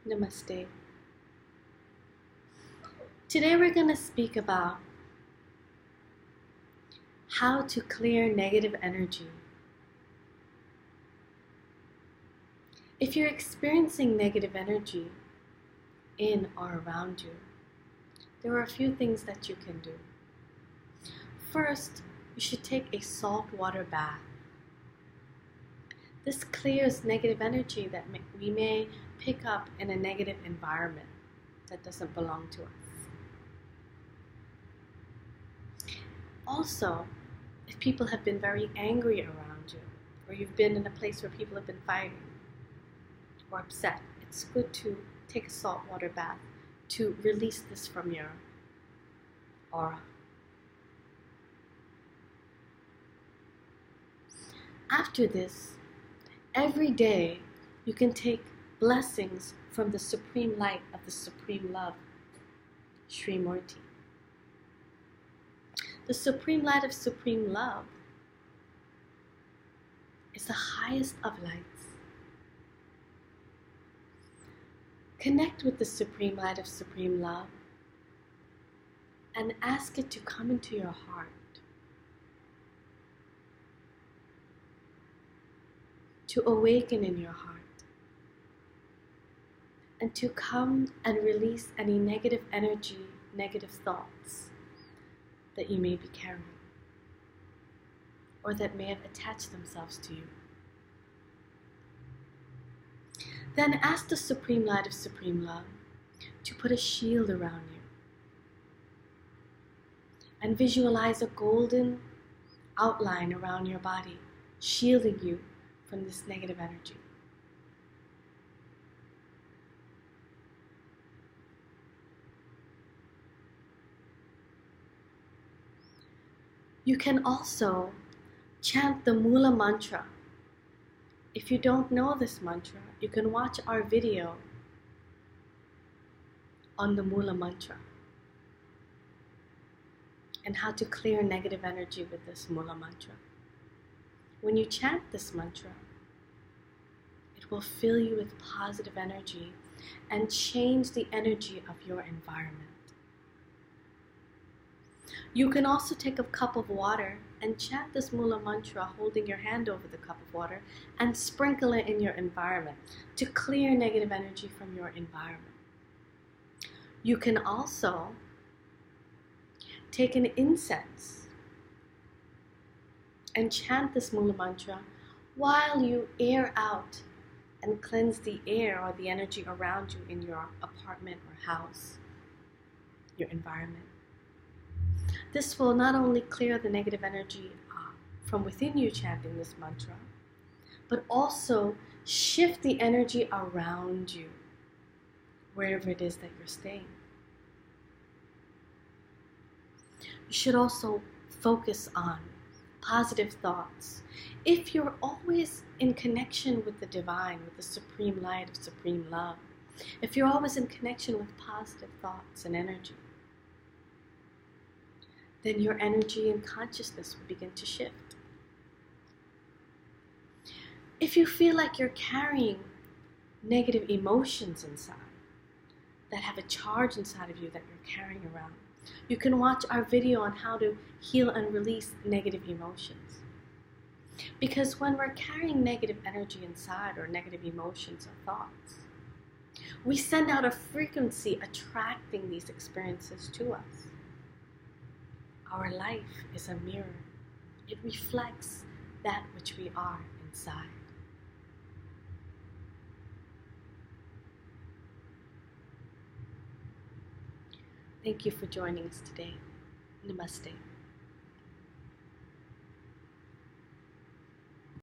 Namaste. Today we're going to speak about how to clear negative energy. If you're experiencing negative energy in or around you, there are a few things that you can do. First, you should take a saltwater bath. This clears negative energy that we may pick up in a negative environment that doesn't belong to us. Also, if people have been very angry around you, or you've been in a place where people have been fighting or upset, it's good to take a saltwater bath to release this from your aura. After this, every day you can take blessings from the supreme light of the supreme love, Sri Murti. The supreme light of supreme love is the highest of lights. Connect with the supreme light of supreme love and ask it to come into your heart. To awaken in your heart and to come and release any negative energy, negative thoughts that you may be carrying or that may have attached themselves to you. Then ask the supreme light of supreme love to put a shield around you and visualize a golden outline around your body, shielding you from this negative energy. You can also chant the Mula mantra. If you don't know this mantra, you can watch our video on the Mula mantra and how to clear negative energy with this Mula mantra. When you chant this mantra, it will fill you with positive energy and change the energy of your environment. You can also take a cup of water and chant this Mula mantra holding your hand over the cup of water and sprinkle it in your environment to clear negative energy from your environment. You can also take an incense and chant this Mula mantra while you air out and cleanse the air or the energy around you in your apartment or house, your environment. This will not only clear the negative energy from within you chanting this mantra, but also shift the energy around you, wherever it is that you're staying. You should also focus on positive thoughts. If you're always in connection with the divine, with the supreme light of supreme love, if you're always in connection with positive thoughts and energy, then your energy and consciousness will begin to shift. If you feel like you're carrying negative emotions inside, that have a charge inside of you that you're carrying around, you can watch our video on how to heal and release negative emotions. Because when we're carrying negative energy inside or negative emotions or thoughts, we send out a frequency attracting these experiences to us. Our life is a mirror. It reflects that which we are inside. Thank you for joining us today. Namaste.